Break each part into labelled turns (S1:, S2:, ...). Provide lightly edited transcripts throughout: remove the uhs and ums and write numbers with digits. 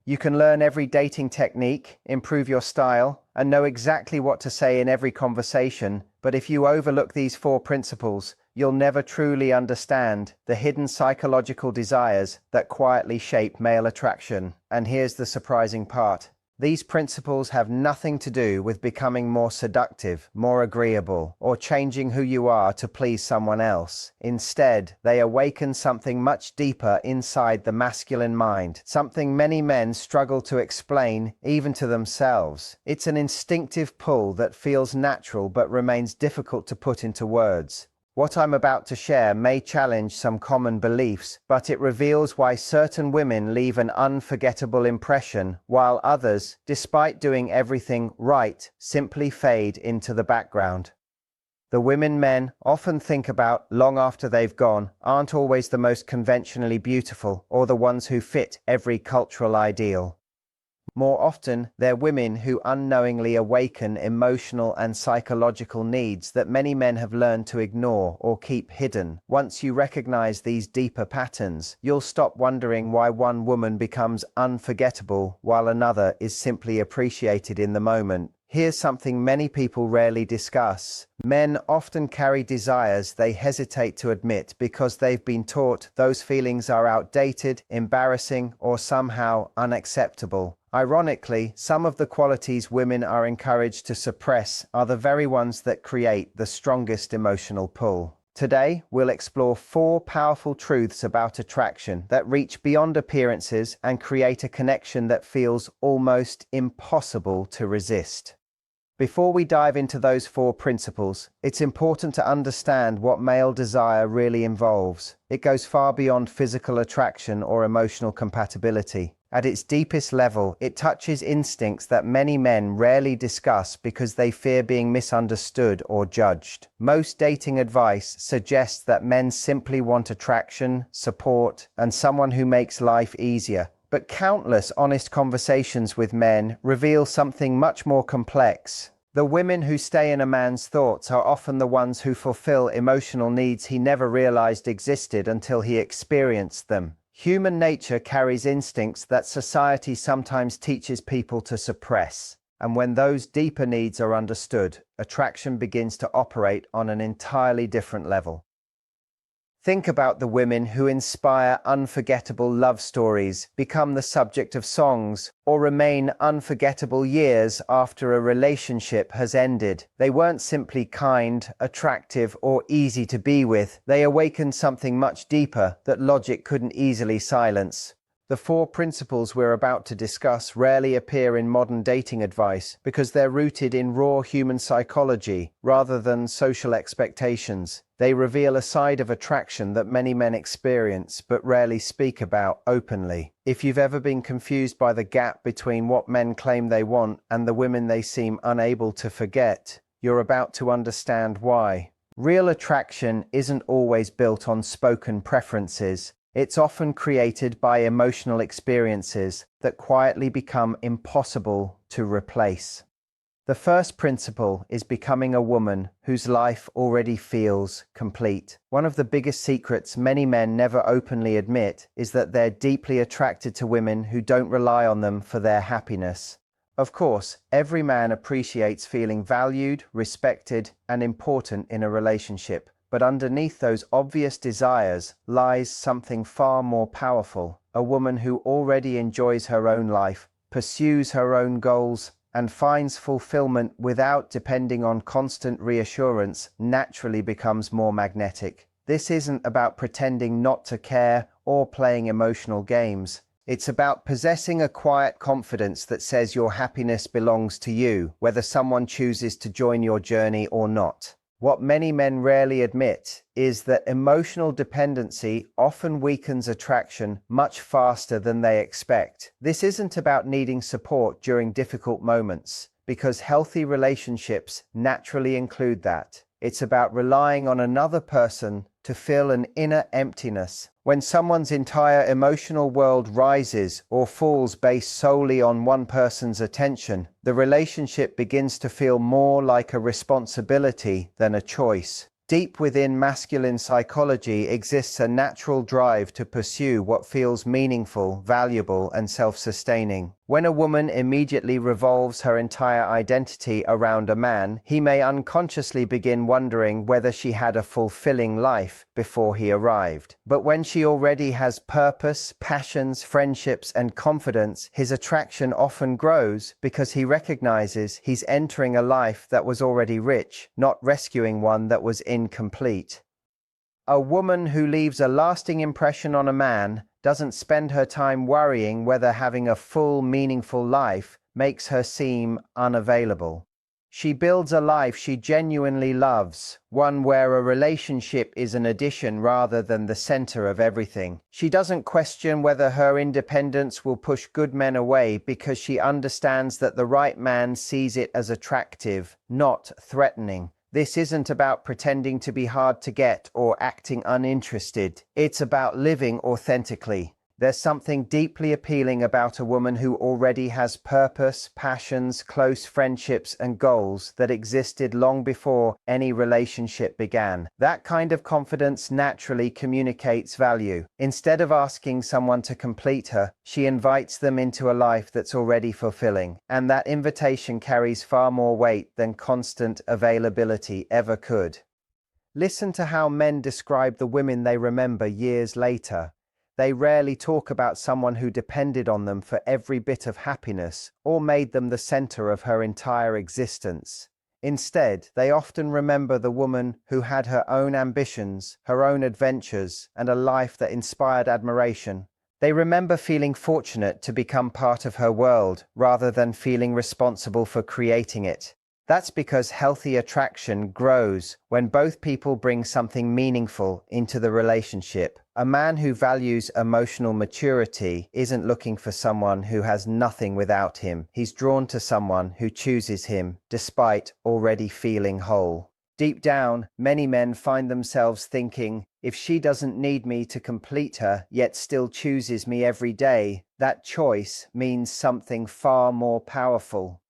S1: You can learn every dating technique, improve your style, and know exactly what to say in every conversation, but if you overlook these four principles, you'll never truly understand the hidden psychological desires that quietly shape male attraction. And here's the surprising part. These principles have nothing to do with becoming more seductive, more agreeable, or changing who you are to please someone else. Instead, they awaken something much deeper inside the masculine mind, something many men struggle to explain even to themselves. It's an instinctive pull that feels natural but remains difficult to put into words. What I'm about to share may challenge some common beliefs, but it reveals why certain women leave an unforgettable impression, while others, despite doing everything right, simply fade into the background. The women men often think about long after they've gone aren't always the most conventionally beautiful or the ones who fit every cultural ideal. More often, they're women who unknowingly awaken emotional and psychological needs that many men have learned to ignore or keep hidden. Once you recognize these deeper patterns, you'll stop wondering why one woman becomes unforgettable while another is simply appreciated in the moment. Here's something many people rarely discuss. Men often carry desires they hesitate to admit because they've been taught those feelings are outdated, embarrassing, or somehow unacceptable. Ironically, some of the qualities women are encouraged to suppress are the very ones that create the strongest emotional pull. Today, we'll explore 4 powerful truths about attraction that reach beyond appearances and create a connection that feels almost impossible to resist. Before we dive into those 4 principles, it's important to understand what male desire really involves. It goes far beyond physical attraction or emotional compatibility. At its deepest level, it touches instincts that many men rarely discuss because they fear being misunderstood or judged. Most dating advice suggests that men simply want attraction, support, and someone who makes life easier. But countless honest conversations with men reveal something much more complex. The women who stay in a man's thoughts are often the ones who fulfill emotional needs he never realized existed until he experienced them. Human nature carries instincts that society sometimes teaches people to suppress. And when those deeper needs are understood, attraction begins to operate on an entirely different level. Think about the women who inspire unforgettable love stories, become the subject of songs, or remain unforgettable years after a relationship has ended. They weren't simply kind, attractive, or easy to be with. They awakened something much deeper that logic couldn't easily silence. The 4 principles we're about to discuss rarely appear in modern dating advice because they're rooted in raw human psychology rather than social expectations. They reveal a side of attraction that many men experience but rarely speak about openly. If you've ever been confused by the gap between what men claim they want and the women they seem unable to forget, you're about to understand why. Real attraction isn't always built on spoken preferences. It's often created by emotional experiences that quietly become impossible to replace. The first principle is becoming a woman whose life already feels complete. One of the biggest secrets many men never openly admit is that they're deeply attracted to women who don't rely on them for their happiness. Of course, every man appreciates feeling valued, respected, and important in a relationship. But underneath those obvious desires lies something far more powerful. A woman who already enjoys her own life, pursues her own goals, and finds fulfillment without depending on constant reassurance naturally becomes more magnetic. This isn't about pretending not to care or playing emotional games. It's about possessing a quiet confidence that says your happiness belongs to you, whether someone chooses to join your journey or not. What many men rarely admit is that emotional dependency often weakens attraction much faster than they expect. This isn't about needing support during difficult moments, because healthy relationships naturally include that. It's about relying on another person to fill an inner emptiness. When someone's entire emotional world rises or falls based solely on one person's attention, the relationship begins to feel more like a responsibility than a choice. Deep within masculine psychology exists a natural drive to pursue what feels meaningful, valuable, and self-sustaining. When a woman immediately revolves her entire identity around a man, he may unconsciously begin wondering whether she had a fulfilling life before he arrived. But when she already has purpose, passions, friendships, and confidence, his attraction often grows because he recognizes he's entering a life that was already rich, not rescuing one that was incomplete. A woman who leaves a lasting impression on a man doesn't spend her time worrying whether having a full, meaningful life makes her seem unavailable. She builds a life she genuinely loves, one where a relationship is an addition rather than the center of everything. She doesn't question whether her independence will push good men away because she understands that the right man sees it as attractive, not threatening. This isn't about pretending to be hard to get or acting uninterested. It's about living authentically. There's something deeply appealing about a woman who already has purpose, passions, close friendships, and goals that existed long before any relationship began. That kind of confidence naturally communicates value. Instead of asking someone to complete her, she invites them into a life that's already fulfilling. And that invitation carries far more weight than constant availability ever could. Listen to how men describe the women they remember years later. They rarely talk about someone who depended on them for every bit of happiness or made them the center of her entire existence. Instead, they often remember the woman who had her own ambitions, her own adventures, and a life that inspired admiration. They remember feeling fortunate to become part of her world rather than feeling responsible for creating it. That's because healthy attraction grows when both people bring something meaningful into the relationship. A man who values emotional maturity isn't looking for someone who has nothing without him. He's drawn to someone who chooses him despite already feeling whole. Deep down, many men find themselves thinking, if she doesn't need me to complete her, yet still chooses me every day, that choice means something far more powerful.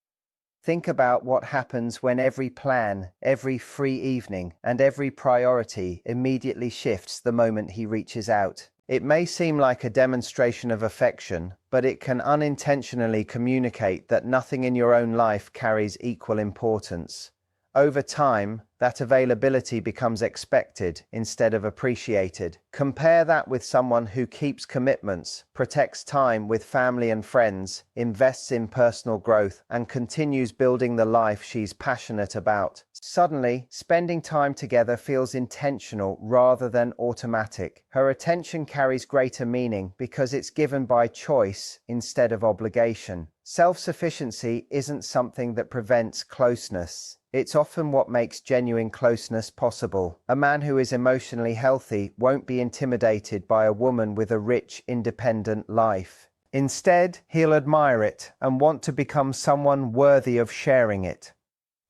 S1: Think about what happens when every plan, every free evening, and every priority immediately shifts the moment he reaches out. It may seem like a demonstration of affection, but it can unintentionally communicate that nothing in your own life carries equal importance. Over time, that availability becomes expected instead of appreciated. Compare that with someone who keeps commitments, protects time with family and friends, invests in personal growth, and continues building the life she's passionate about. Suddenly, spending time together feels intentional rather than automatic. Her attention carries greater meaning because it's given by choice instead of obligation. Self-sufficiency isn't something that prevents closeness. It's often what makes genuine closeness possible. A man who is emotionally healthy won't be intimidated by a woman with a rich, independent life. Instead, he'll admire it and want to become someone worthy of sharing it.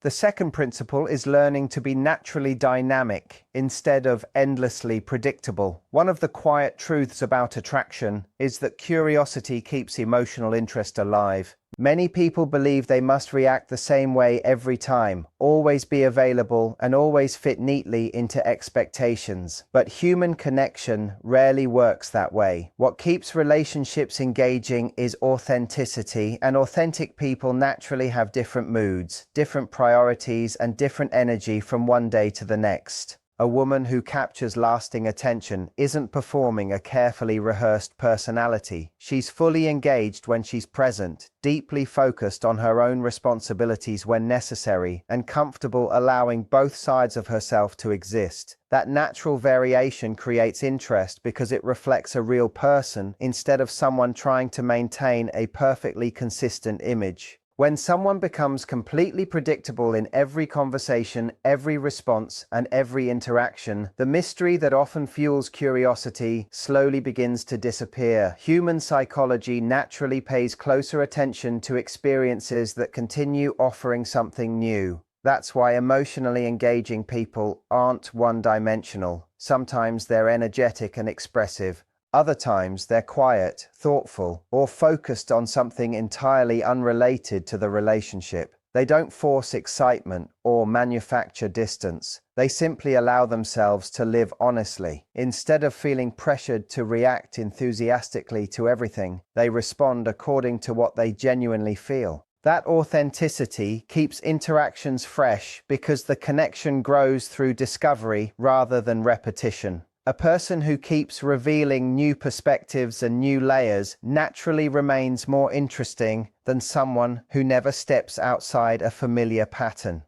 S1: The second principle is learning to be naturally dynamic instead of endlessly predictable. One of the quiet truths about attraction is that curiosity keeps emotional interest alive. Many people believe they must react the same way every time, always be available, and always fit neatly into expectations. But human connection rarely works that way. What keeps relationships engaging is authenticity, and authentic people naturally have different moods, different priorities, and different energy from one day to the next. A woman who captures lasting attention isn't performing a carefully rehearsed personality. She's fully engaged when she's present, deeply focused on her own responsibilities when necessary, and comfortable allowing both sides of herself to exist. That natural variation creates interest because it reflects a real person instead of someone trying to maintain a perfectly consistent image. When someone becomes completely predictable in every conversation, every response, and every interaction, the mystery that often fuels curiosity slowly begins to disappear. Human psychology naturally pays closer attention to experiences that continue offering something new. That's why emotionally engaging people aren't one-dimensional. Sometimes they're energetic and expressive. Other times they're quiet, thoughtful, or focused on something entirely unrelated to the relationship. They don't force excitement or manufacture distance. They simply allow themselves to live honestly. Instead of feeling pressured to react enthusiastically to everything, they respond according to what they genuinely feel. That authenticity keeps interactions fresh because the connection grows through discovery rather than repetition. A person who keeps revealing new perspectives and new layers naturally remains more interesting than someone who never steps outside a familiar pattern.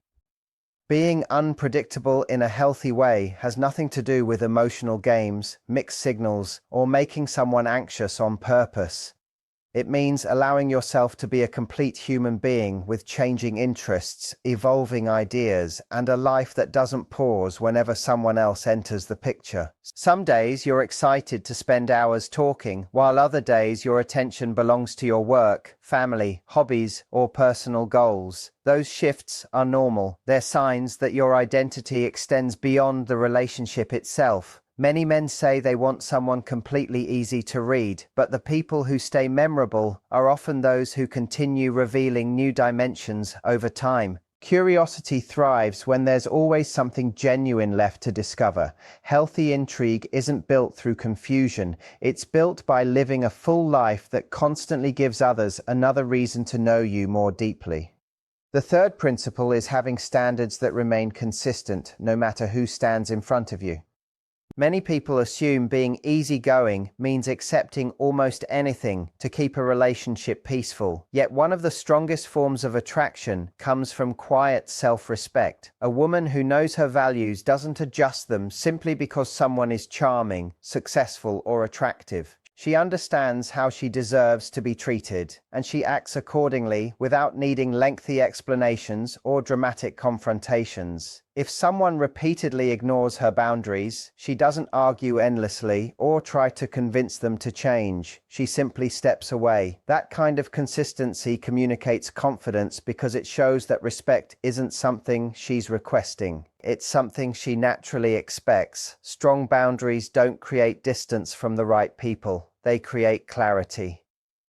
S1: Being unpredictable in a healthy way has nothing to do with emotional games, mixed signals, or making someone anxious on purpose. It means allowing yourself to be a complete human being with changing interests, evolving ideas, and a life that doesn't pause whenever someone else enters the picture. Some days you're excited to spend hours talking, while other days your attention belongs to your work, family, hobbies, or personal goals. Those shifts are normal. They're signs that your identity extends beyond the relationship itself. Many men say they want someone completely easy to read, but the people who stay memorable are often those who continue revealing new dimensions over time. Curiosity thrives when there's always something genuine left to discover. Healthy intrigue isn't built through confusion. It's built by living a full life that constantly gives others another reason to know you more deeply. The third principle is having standards that remain consistent, no matter who stands in front of you. Many people assume being easygoing means accepting almost anything to keep a relationship peaceful. Yet one of the strongest forms of attraction comes from quiet self-respect. A woman who knows her values doesn't adjust them simply because someone is charming, successful, or attractive. She understands how she deserves to be treated, and she acts accordingly without needing lengthy explanations or dramatic confrontations. If someone repeatedly ignores her boundaries, she doesn't argue endlessly or try to convince them to change. She simply steps away. That kind of consistency communicates confidence because it shows that respect isn't something she's requesting. It's something she naturally expects. Strong boundaries don't create distance from the right people. They create clarity.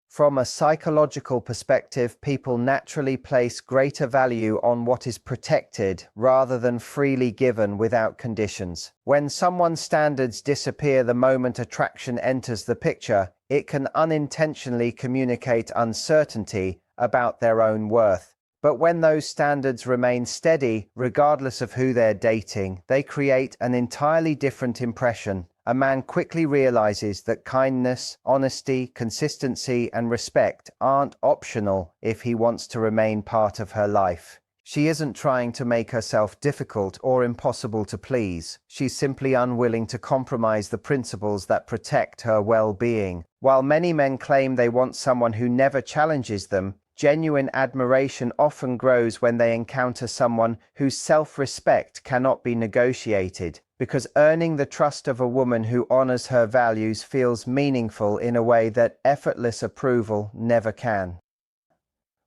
S1: From a psychological perspective, people naturally place greater value on what is protected rather than freely given without conditions. When someone's standards disappear the moment attraction enters the picture, it can unintentionally communicate uncertainty about their own worth. But when those standards remain steady, regardless of who they're dating, they create an entirely different impression. A man quickly realizes that kindness, honesty, consistency, and respect aren't optional if he wants to remain part of her life. She isn't trying to make herself difficult or impossible to please. She's simply unwilling to compromise the principles that protect her well-being. While many men claim they want someone who never challenges them, genuine admiration often grows when they encounter someone whose self-respect cannot be negotiated, because earning the trust of a woman who honors her values feels meaningful in a way that effortless approval never can.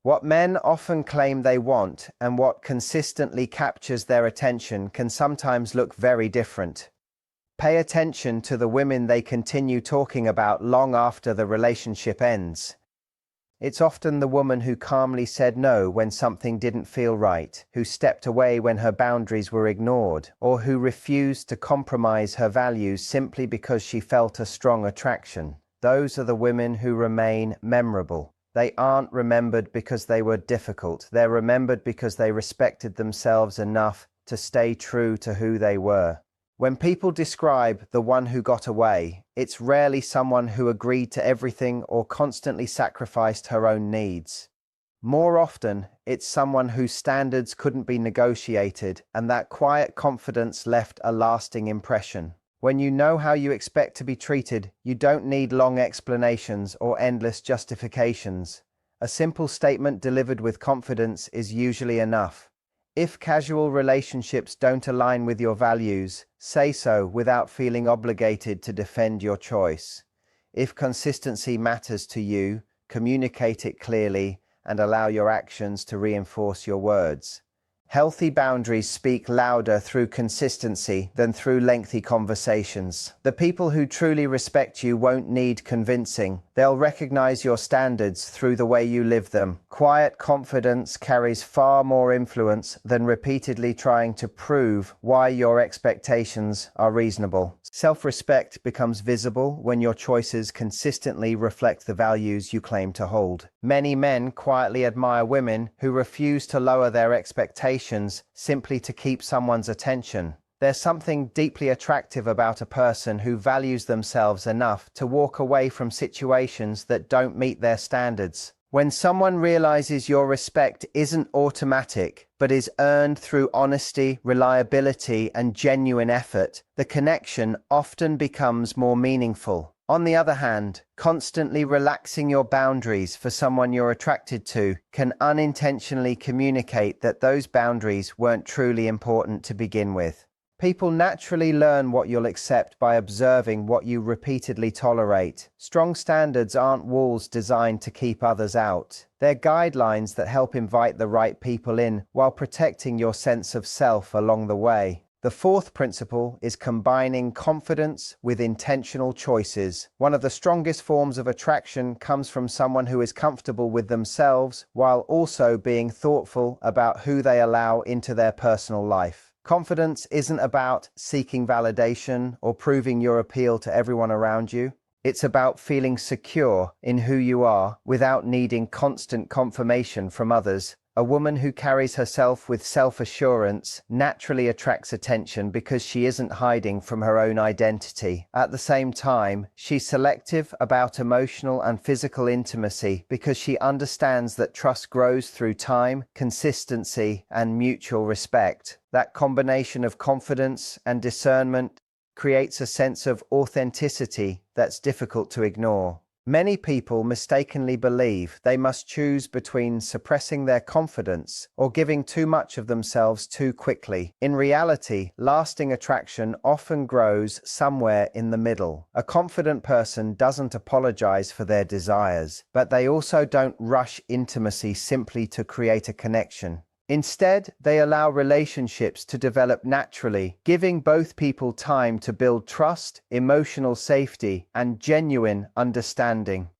S1: What men often claim they want and what consistently captures their attention can sometimes look very different. Pay attention to the women they continue talking about long after the relationship ends. It's often the woman who calmly said no when something didn't feel right, who stepped away when her boundaries were ignored, or who refused to compromise her values simply because she felt a strong attraction. Those are the women who remain memorable. They aren't remembered because they were difficult. They're remembered because they respected themselves enough to stay true to who they were. When people describe the one who got away, it's rarely someone who agreed to everything or constantly sacrificed her own needs. More often, it's someone whose standards couldn't be negotiated, and that quiet confidence left a lasting impression. When you know how you expect to be treated, you don't need long explanations or endless justifications. A simple statement delivered with confidence is usually enough. If casual relationships don't align with your values, say so without feeling obligated to defend your choice. If consistency matters to you, communicate it clearly and allow your actions to reinforce your words. Healthy boundaries speak louder through consistency than through lengthy conversations. The people who truly respect you won't need convincing. They'll recognize your standards through the way you live them. Quiet confidence carries far more influence than repeatedly trying to prove why your expectations are reasonable. Self-respect becomes visible when your choices consistently reflect the values you claim to hold. Many men quietly admire women who refuse to lower their expectations simply to keep someone's attention. There's something deeply attractive about a person who values themselves enough to walk away from situations that don't meet their standards. When someone realizes your respect isn't automatic, but is earned through honesty, reliability, and genuine effort, the connection often becomes more meaningful. On the other hand, constantly relaxing your boundaries for someone you're attracted to can unintentionally communicate that those boundaries weren't truly important to begin with. People naturally learn what you'll accept by observing what you repeatedly tolerate. Strong standards aren't walls designed to keep others out. They're guidelines that help invite the right people in while protecting your sense of self along the way. The fourth principle is combining confidence with intentional choices. One of the strongest forms of attraction comes from someone who is comfortable with themselves while also being thoughtful about who they allow into their personal life. Confidence isn't about seeking validation or proving your appeal to everyone around you. It's about feeling secure in who you are without needing constant confirmation from others. A woman who carries herself with self-assurance naturally attracts attention because she isn't hiding from her own identity. At the same time, she's selective about emotional and physical intimacy because she understands that trust grows through time, consistency, and mutual respect. That combination of confidence and discernment creates a sense of authenticity that's difficult to ignore. Many people mistakenly believe they must choose between suppressing their confidence or giving too much of themselves too quickly. In reality, lasting attraction often grows somewhere in the middle. A confident person doesn't apologize for their desires, but they also don't rush intimacy simply to create a connection. Instead, they allow relationships to develop naturally, giving both people time to build trust, emotional safety, and genuine understanding.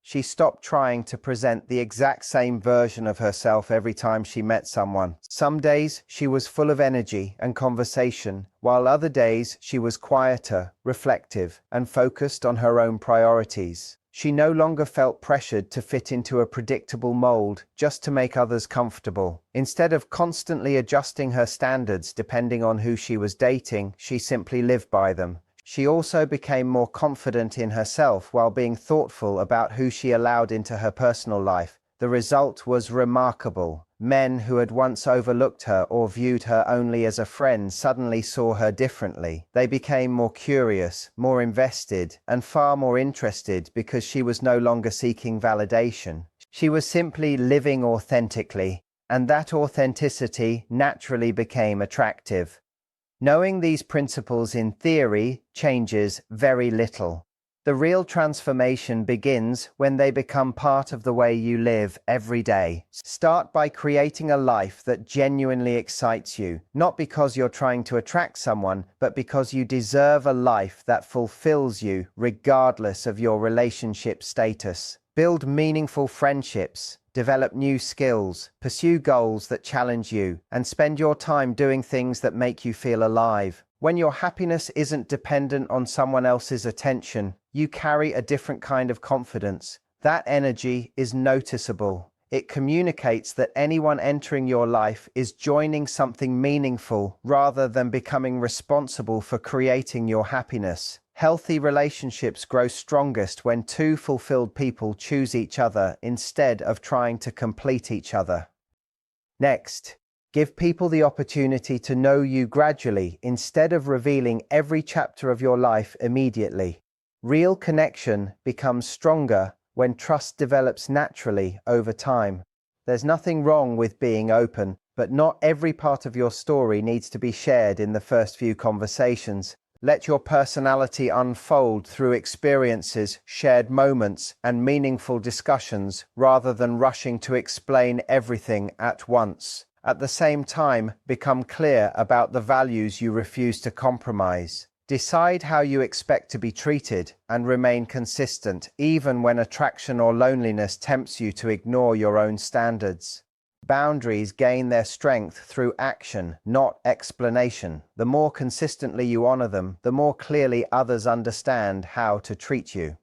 S1: She stopped trying to present the exact same version of herself every time she met someone. Some days she was full of energy and conversation, while other days she was quieter, reflective, and focused on her own priorities. She no longer felt pressured to fit into a predictable mold just to make others comfortable. Instead of constantly adjusting her standards depending on who she was dating, she simply lived by them. She also became more confident in herself while being thoughtful about who she allowed into her personal life. The result was remarkable. Men who had once overlooked her or viewed her only as a friend suddenly saw her differently. They became more curious, more invested, and far more interested because she was no longer seeking validation. She was simply living authentically, and that authenticity naturally became attractive. Knowing these principles in theory changes very little. The real transformation begins when they become part of the way you live every day. Start by creating a life that genuinely excites you, not because you're trying to attract someone, but because you deserve a life that fulfills you regardless of your relationship status. Build meaningful friendships, develop new skills, pursue goals that challenge you, and spend your time doing things that make you feel alive. When your happiness isn't dependent on someone else's attention, you carry a different kind of confidence. That energy is noticeable. It communicates that anyone entering your life is joining something meaningful rather than becoming responsible for creating your happiness. Healthy relationships grow strongest when two fulfilled people choose each other instead of trying to complete each other. Next, give people the opportunity to know you gradually instead of revealing every chapter of your life immediately. Real connection becomes stronger when trust develops naturally over time. There's nothing wrong with being open, but not every part of your story needs to be shared in the first few conversations. Let your personality unfold through experiences, shared moments, and meaningful discussions rather than rushing to explain everything at once. At the same time, become clear about the values you refuse to compromise. Decide how you expect to be treated and remain consistent even when attraction or loneliness tempts you to ignore your own standards. Boundaries gain their strength through action, not explanation. The more consistently you honor them, the more clearly others understand how to treat you.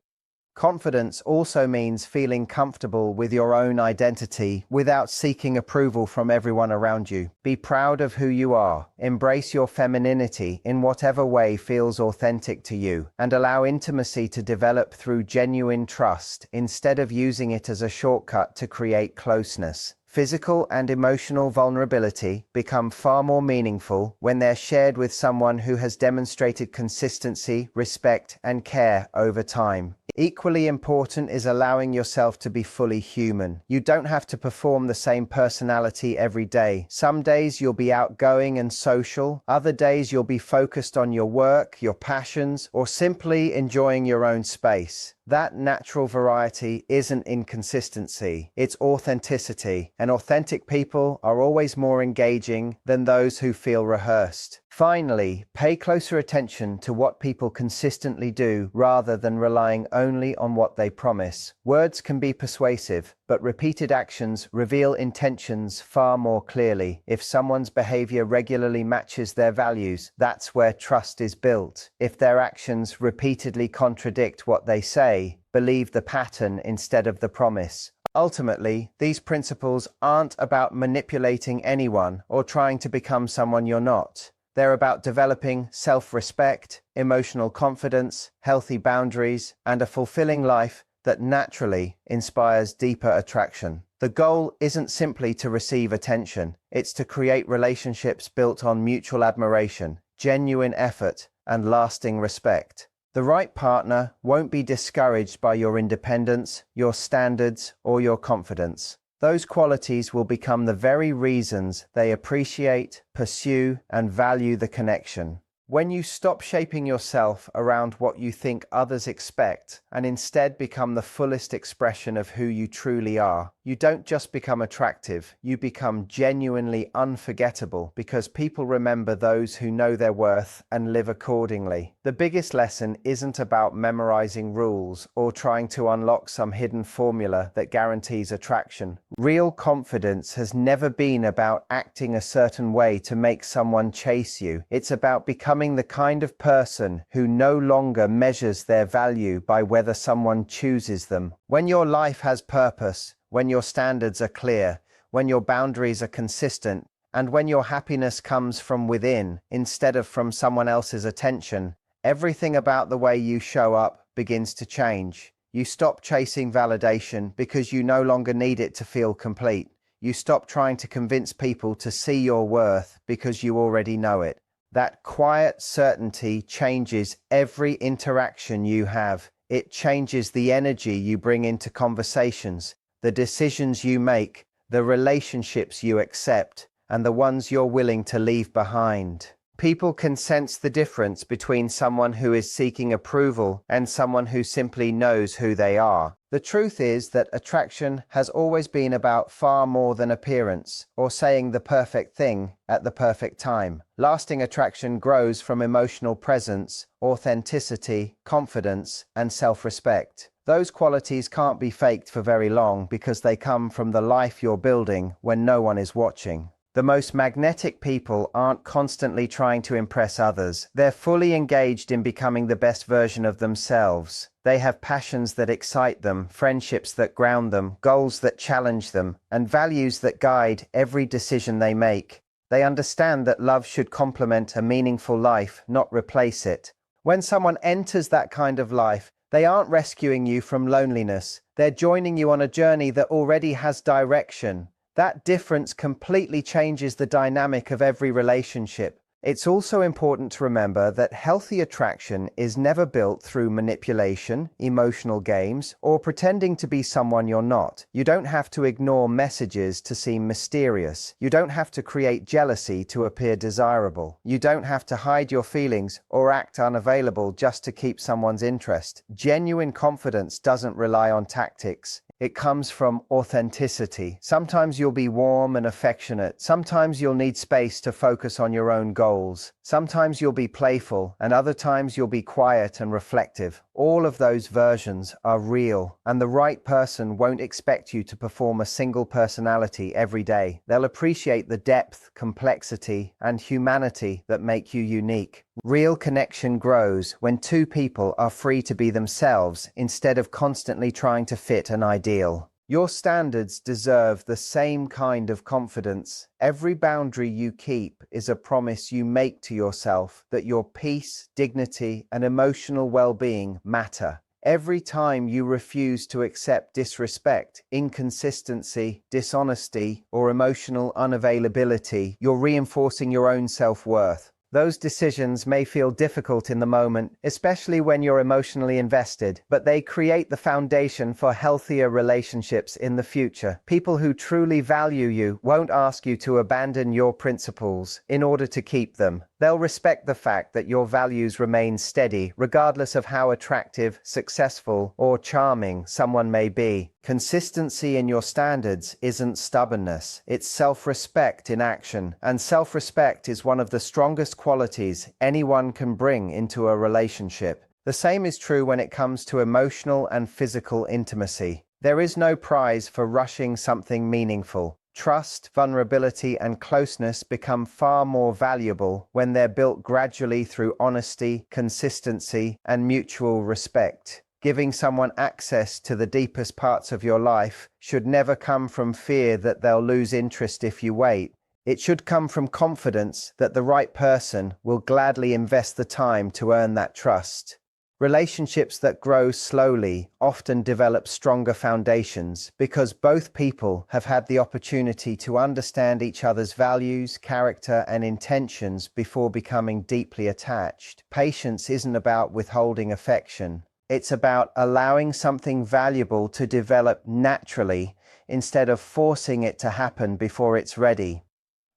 S1: Confidence also means feeling comfortable with your own identity without seeking approval from everyone around you. Be proud of who you are, embrace your femininity in whatever way feels authentic to you, and allow intimacy to develop through genuine trust instead of using it as a shortcut to create closeness. Physical and emotional vulnerability become far more meaningful when they're shared with someone who has demonstrated consistency, respect, and care over time. Equally important is allowing yourself to be fully human. You don't have to perform the same personality every day. Some days you'll be outgoing and social, other days you'll be focused on your work, your passions, or simply enjoying your own space. That natural variety isn't inconsistency, it's authenticity, and authentic people are always more engaging than those who feel rehearsed. Finally, pay closer attention to what people consistently do rather than relying only on what they promise. Words can be persuasive, but repeated actions reveal intentions far more clearly. If someone's behavior regularly matches their values, that's where trust is built. If their actions repeatedly contradict what they say, believe the pattern instead of the promise. Ultimately, these principles aren't about manipulating anyone or trying to become someone you're not. They're about developing self-respect, emotional confidence, healthy boundaries, and a fulfilling life that naturally inspires deeper attraction. The goal isn't simply to receive attention, it's to create relationships built on mutual admiration, genuine effort, and lasting respect. The right partner won't be discouraged by your independence, your standards, or your confidence. Those qualities will become the very reasons they appreciate, pursue, and value the connection. When you stop shaping yourself around what you think others expect and instead become the fullest expression of who you truly are, you don't just become attractive, you become genuinely unforgettable because people remember those who know their worth and live accordingly. The biggest lesson isn't about memorizing rules or trying to unlock some hidden formula that guarantees attraction. Real confidence has never been about acting a certain way to make someone chase you. It's about becoming the kind of person who no longer measures their value by whether someone chooses them. When your life has purpose, when your standards are clear, when your boundaries are consistent, and when your happiness comes from within instead of from someone else's attention, everything about the way you show up begins to change. You stop chasing validation because you no longer need it to feel complete. You stop trying to convince people to see your worth because you already know it. That quiet certainty changes every interaction you have. It changes the energy you bring into conversations, the decisions you make, the relationships you accept, and the ones you're willing to leave behind. People can sense the difference between someone who is seeking approval and someone who simply knows who they are. The truth is that attraction has always been about far more than appearance or saying the perfect thing at the perfect time. Lasting attraction grows from emotional presence, authenticity, confidence, and self-respect. Those qualities can't be faked for very long because they come from the life you're building when no one is watching. The most magnetic people aren't constantly trying to impress others. They're fully engaged in becoming the best version of themselves. They have passions that excite them, friendships that ground them, goals that challenge them, and values that guide every decision they make. They understand that love should complement a meaningful life, not replace it. When someone enters that kind of life, they aren't rescuing you from loneliness. They're joining you on a journey that already has direction. That difference completely changes the dynamic of every relationship. It's also important to remember that healthy attraction is never built through manipulation, emotional games, or pretending to be someone you're not. You don't have to ignore messages to seem mysterious. You don't have to create jealousy to appear desirable. You don't have to hide your feelings or act unavailable just to keep someone's interest. Genuine confidence doesn't rely on tactics. It comes from authenticity. Sometimes you'll be warm and affectionate. Sometimes you'll need space to focus on your own goals. Sometimes you'll be playful, and other times you'll be quiet and reflective. All of those versions are real, and the right person won't expect you to perform a single personality every day. They'll appreciate the depth, complexity, and humanity that make you unique. Real connection grows when two people are free to be themselves instead of constantly trying to fit an ideal. Your standards deserve the same kind of confidence. Every boundary you keep is a promise you make to yourself that your peace, dignity, and emotional well-being matter. Every time you refuse to accept disrespect, inconsistency, dishonesty, or emotional unavailability, you're reinforcing your own self-worth. Those decisions may feel difficult in the moment, especially when you're emotionally invested, but they create the foundation for healthier relationships in the future. People who truly value you won't ask you to abandon your principles in order to keep them. They'll respect the fact that your values remain steady, regardless of how attractive, successful, or charming someone may be. Consistency in your standards isn't stubbornness, it's self-respect in action, and self-respect is one of the strongest qualities anyone can bring into a relationship. The same is true when it comes to emotional and physical intimacy. There is no prize for rushing something meaningful. Trust, vulnerability, and closeness become far more valuable when they're built gradually through honesty, consistency, and mutual respect. Giving someone access to the deepest parts of your life should never come from fear that they'll lose interest if you wait. It should come from confidence that the right person will gladly invest the time to earn that trust. Relationships that grow slowly often develop stronger foundations because both people have had the opportunity to understand each other's values, character, and intentions before becoming deeply attached. Patience isn't about withholding affection. It's about allowing something valuable to develop naturally instead of forcing it to happen before it's ready.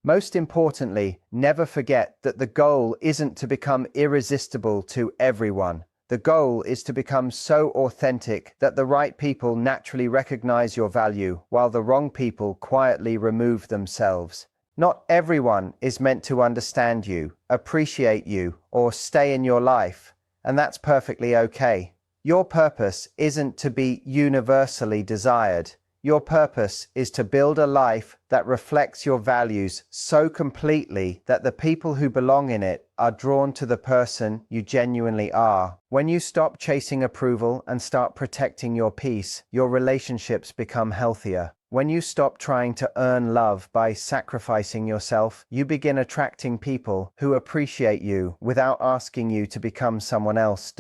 S1: Most importantly, never forget that the goal isn't to become irresistible to everyone. The goal is to become so authentic that the right people naturally recognize your value, while the wrong people quietly remove themselves. Not everyone is meant to understand you, appreciate you, or stay in your life, and that's perfectly okay. Your purpose isn't to be universally desired. Your purpose is to build a life that reflects your values so completely that the people who belong in it are drawn to the person you genuinely are. When you stop chasing approval and start protecting your peace, your relationships become healthier. When you stop trying to earn love by sacrificing yourself, you begin attracting people who appreciate you without asking you to become someone else.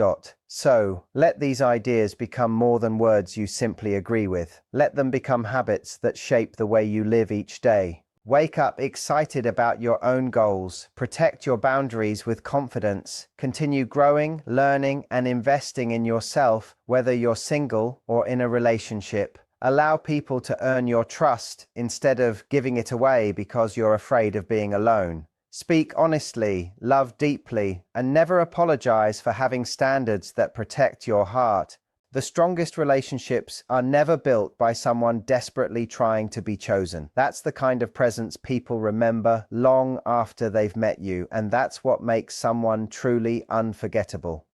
S1: So, let these ideas become more than words you simply agree with. Let them become habits that shape the way you live each day. Wake up excited about your own goals. Protect your boundaries with confidence. Continue growing, learning, and investing in yourself, whether you're single or in a relationship. Allow people to earn your trust instead of giving it away because you're afraid of being alone. Speak honestly, love deeply, and never apologize for having standards that protect your heart. The strongest relationships are never built by someone desperately trying to be chosen. That's the kind of presence people remember long after they've met you, and that's what makes someone truly unforgettable.